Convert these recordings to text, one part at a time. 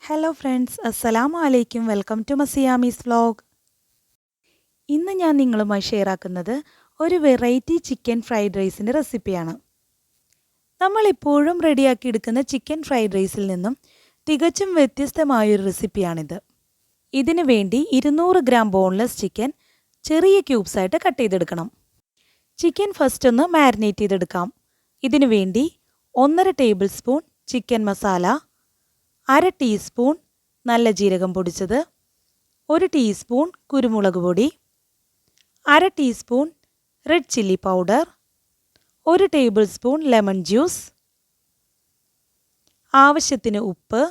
Hello friends, അസ്സലാമു അലൈക്കും. Welcome to maziyamisvlog. ഇന്ന് ഞാൻ നിങ്ങളുമായി ഷെയർ ആക്കുന്നത് ഒരു വെറൈറ്റി ചിക്കൻ ഫ്രൈഡ് റൈസിൻ്റെ റെസിപ്പിയാണ്. നമ്മളിപ്പോഴും റെഡിയാക്കി എടുക്കുന്ന ചിക്കൻ ഫ്രൈഡ് റൈസിൽ നിന്നും തികച്ചും വ്യത്യസ്തമായൊരു റെസിപ്പിയാണിത്. ഇതിനു വേണ്ടി 200 ഗ്രാം ബോൺലെസ് ചിക്കൻ ചെറിയ ക്യൂബ്സായിട്ട് കട്ട് ചെയ്തെടുക്കണം. ചിക്കൻ ഫസ്റ്റ് ഒന്ന് മാരിനേറ്റ് ചെയ്തെടുക്കാം. ഇതിനു വേണ്ടി 1.5 table spoon chicken masala, 1/2 teaspoon നല്ല ജീരകം പൊടിച്ചത്, 1 ടീസ്പൂൺ കുരുമുളക് പൊടി, 1/2 teaspoon red chilli powder, 1 table spoon lemon juice, ആവശ്യത്തിന് ഉപ്പ്,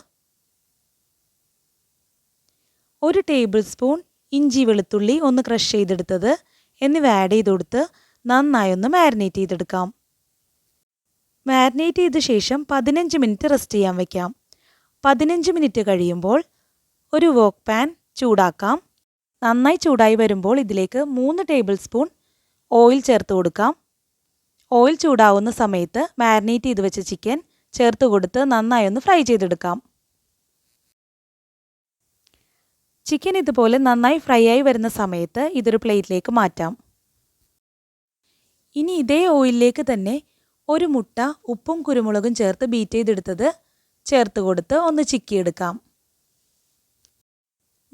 1 ടേബിൾ സ്പൂൺ ഇഞ്ചി വെളുത്തുള്ളി ഒന്ന് ക്രഷ് ചെയ്തെടുത്തത് എന്നിവ ആഡ് ചെയ്ത് കൊടുത്ത് നന്നായി ഒന്ന് മാരിനേറ്റ് ചെയ്തെടുക്കാം. മാരിനേറ്റ് ചെയ്ത ശേഷം 15 മിനിറ്റ് റെസ്റ്റ് ചെയ്യാൻ വയ്ക്കാം. 15 മിനിറ്റ് കഴിയുമ്പോൾ ഒരു വോക്ക് പാൻ ചൂടാക്കാം. നന്നായി ചൂടായി വരുമ്പോൾ ഇതിലേക്ക് 3 ടേബിൾ സ്പൂൺ ഓയിൽ ചേർത്ത് കൊടുക്കാം. ഓയിൽ ചൂടാവുന്ന സമയത്ത് മാരിനേറ്റ് ചെയ്ത് വെച്ച ചിക്കൻ ചേർത്ത് കൊടുത്ത് നന്നായി ഒന്ന് ഫ്രൈ ചെയ്തെടുക്കാം. ചിക്കൻ ഇതുപോലെ നന്നായി ഫ്രൈ ആയി വരുന്ന സമയത്ത് ഇതൊരു പ്ലേറ്റിലേക്ക് മാറ്റാം. ഇനി ഇതേ ഓയിലിലേക്ക് തന്നെ ഒരു മുട്ട ഉപ്പും കുരുമുളകും ചേർത്ത് ബീറ്റ് ചെയ്തെടുത്തത് ചേർത്ത് കൊടുത്ത് ഒന്ന് ചിക്കിയെടുക്കാം.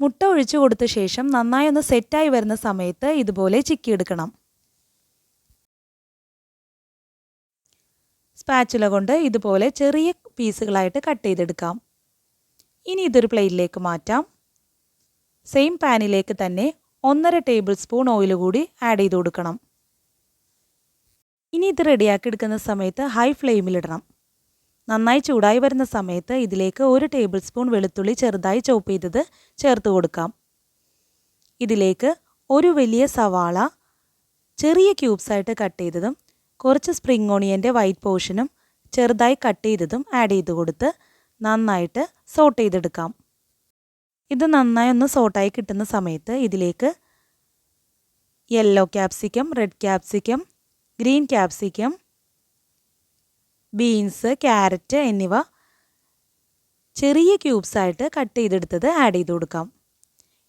മുട്ട ഒഴിച്ചു കൊടുത്ത ശേഷം നന്നായി ഒന്ന് സെറ്റായി വരുന്ന സമയത്ത് ഇതുപോലെ ചിക്കിയെടുക്കണം. സ്പാച്ചുല കൊണ്ട് ഇതുപോലെ ചെറിയ പീസുകളായിട്ട് കട്ട് ചെയ്തെടുക്കാം. ഇനി ഇതൊരു പ്ലേറ്റിലേക്ക് മാറ്റാം. സെയിം പാനിലേക്ക് തന്നെ 1.5 ടേബിൾ സ്പൂൺ ഓയിൽ കൂടി ആഡ് ചെയ്ത് കൊടുക്കണം. ഇനി ഇത് റെഡിയാക്കി എടുക്കുന്ന സമയത്ത് ഹൈ ഫ്ലെയിമിലിടണം. നന്നായി ചൂടായി വരുന്ന സമയത്ത് ഇതിലേക്ക് 1 ടേബിൾ സ്പൂൺ വെളുത്തുള്ളി ചെറുതായി ചോപ്പ് ചെയ്തത് ചേർത്ത് കൊടുക്കാം. ഇതിലേക്ക് ഒരു വലിയ സവാള ചെറിയ ക്യൂബ്സായിട്ട് കട്ട് ചെയ്തതും കുറച്ച് സ്പ്രിംഗ് ഓണിയൻ്റെ വൈറ്റ് പോർഷനും ചെറുതായി കട്ട് ചെയ്തതും ആഡ് ചെയ്ത് കൊടുത്ത് നന്നായിട്ട് സോട്ട് ചെയ്തെടുക്കാം. ഇത് നന്നായി ഒന്ന് സോട്ടായി കിട്ടുന്ന സമയത്ത് ഇതിലേക്ക് yellow capsicum, red capsicum, green capsicum, beans, carrot എന്നിവ ചെറിയ ക്യൂബ്സായിട്ട് കട്ട് ചെയ്തെടുത്തത് ആഡ് ചെയ്ത് കൊടുക്കാം.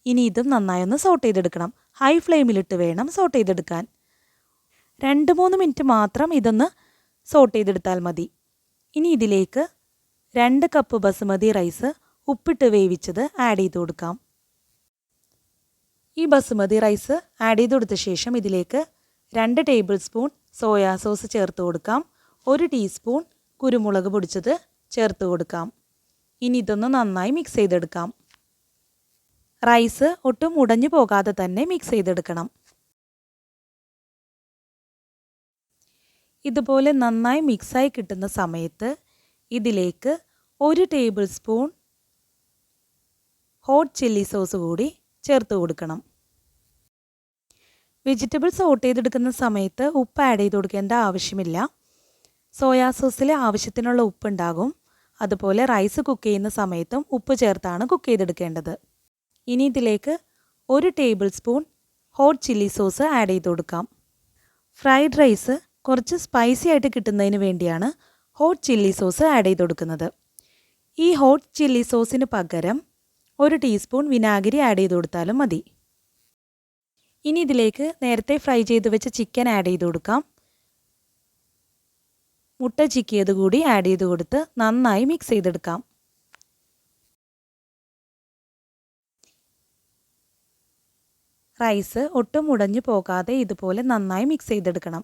ഇനി ഇതും നന്നായി ഒന്ന് സോട്ട് ചെയ്തെടുക്കണം. ഹൈ ഫ്ലെയിമിലിട്ട് വേണം സോട്ട് ചെയ്തെടുക്കാൻ. 2-3 മിനിറ്റ് മാത്രം ഇതൊന്ന് സോട്ട് ചെയ്തെടുത്താൽ മതി. ഇനി ഇതിലേക്ക് 2 കപ്പ് ബസുമതി റൈസ് ഉപ്പിട്ട് വേവിച്ചത് ആഡ് ചെയ്ത് കൊടുക്കാം. ഈ ബസുമതി റൈസ് ആഡ് ചെയ്ത് കൊടുത്ത ശേഷം ഇതിലേക്ക് 2 ടേബിൾ സ്പൂൺ സോയാ സോസ് ചേർത്ത് കൊടുക്കാം. 1 ടീസ്പൂൺ കുരുമുളക് പൊടിച്ചത് ചേർത്ത് കൊടുക്കാം. ഇനി ഇതൊന്ന് നന്നായി മിക്സ് ചെയ്തെടുക്കാം. റൈസ് ഒട്ടും ഉടഞ്ഞു പോകാതെ തന്നെ മിക്സ് ചെയ്തെടുക്കണം. ഇതുപോലെ നന്നായി മിക്സായി കിട്ടുന്ന സമയത്ത് ഇതിലേക്ക് 1 table spoon hot chilli sauce കൂടി ചേർത്ത് കൊടുക്കണം. വെജിറ്റബിൾ സോട്ട് ചെയ്തെടുക്കുന്ന സമയത്ത് ഉപ്പ് ആഡ് ചെയ്ത് കൊടുക്കേണ്ട ആവശ്യമില്ല. സോയാ സോസിൽ ആവശ്യത്തിനുള്ള ഉപ്പുണ്ടാകും. അതുപോലെ റൈസ് കുക്ക് ചെയ്യുന്ന സമയത്തും ഉപ്പ് ചേർത്താണ് കുക്ക് ചെയ്തെടുക്കേണ്ടത്. ഇനി ഇതിലേക്ക് 1 table spoon hot chilli sauce add ചെയ്ത് കൊടുക്കാം. ഫ്രൈഡ് റൈസ് കുറച്ച് സ്പൈസി ആയിട്ട് കിട്ടുന്നതിന് വേണ്ടിയാണ് ഹോട്ട് ചില്ലി സോസ് ആഡ് ചെയ്ത് കൊടുക്കുന്നത്. ഈ ഹോട്ട് ചില്ലി സോസിന് പകരം 1 ടീസ്പൂൺ വിനാഗിരി ആഡ് ചെയ്ത് കൊടുത്താലും മതി. ഇനി ഇതിലേക്ക് നേരത്തെ ഫ്രൈ ചെയ്ത് വെച്ച ചിക്കൻ ആഡ് ചെയ്ത് കൊടുക്കാം. മുട്ട ചിക്കിയത് കൂടി ആഡ് ചെയ്ത് കൊടുത്ത് നന്നായി മിക്സ് ചെയ്തെടുക്കാം. റൈസ് ഒട്ടും ഉടഞ്ഞു പോകാതെ ഇതുപോലെ നന്നായി മിക്സ് ചെയ്തെടുക്കണം.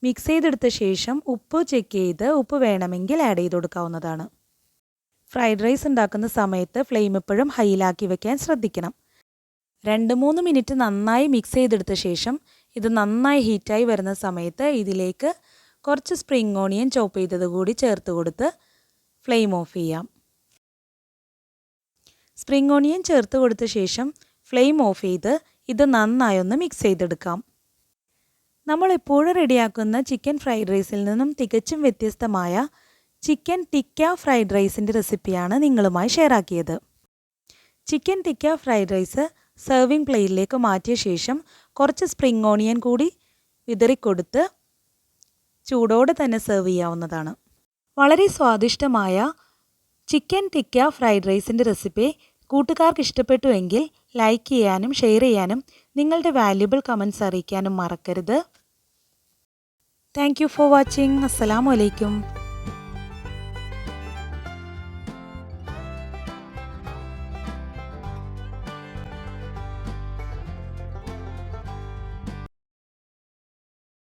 മിക്സ് ചെയ്തെടുത്ത ശേഷം ഉപ്പ് ചെക്ക് ചെയ്ത് ഉപ്പ് വേണമെങ്കിൽ ആഡ് ചെയ്ത് കൊടുക്കാവുന്നതാണ്. ഫ്രൈഡ് റൈസ് ഉണ്ടാക്കുന്ന സമയത്ത് ഫ്ലെയിം എപ്പോഴും ഹൈയിലാക്കി വെക്കാൻ ശ്രദ്ധിക്കണം. 2-3 മിനിറ്റ് നന്നായി മിക്സ് ചെയ്തെടുത്ത ശേഷം ഇത് നന്നായി ഹീറ്റായി വരുന്ന സമയത്ത് ഇതിലേക്ക് കുറച്ച് സ്പ്രിംഗ് ഓണിയൻ ചോപ്പ് ചെയ്തത് കൂടി ചേർത്ത് കൊടുത്ത് ഫ്ലെയിം ഓഫ് ചെയ്യാം. സ്പ്രിംഗ് ഓണിയൻ ചേർത്ത് കൊടുത്ത ശേഷം ഫ്ലെയിം ഓഫ് ചെയ്ത് ഇത് നന്നായി ഒന്ന് മിക്സ് ചെയ്തെടുക്കാം. നമ്മൾ എപ്പോഴും റെഡിയാക്കുന്ന ചിക്കൻ ഫ്രൈഡ് റൈസിൽ നിന്നും തികച്ചും വ്യത്യസ്തമായ ചിക്കൻ ടിക്ക ഫ്രൈഡ് റൈസിൻ്റെ റെസിപ്പിയാണ് നിങ്ങളുമായി ഷെയർ ആക്കിയത്. Chicken tikka fried rice serving പ്ലേറ്റിലേക്ക് മാറ്റിയ ശേഷം കുറച്ച് സ്പ്രിംഗ് ഓണിയൻ കൂടി വിതറിക്കൊടുത്ത് ചൂടോടെ തന്നെ സെർവ് ചെയ്യാവുന്നതാണ്. വളരെ സ്വാദിഷ്ടമായ ചിക്കൻ ടിക്ക ഫ്രൈഡ് റൈസിൻ്റെ റെസിപ്പി കൂട്ടുകാർക്ക് ഇഷ്ടപ്പെട്ടുവെങ്കിൽ ലൈക്ക് ചെയ്യാനും ഷെയർ ചെയ്യാനും നിങ്ങളുടെ വാല്യുബിൾ കമൻറ്റ്സ് അറിയിക്കാനും മറക്കരുത്. Thank you for watching. അസ്സലാമു അലൈക്കും.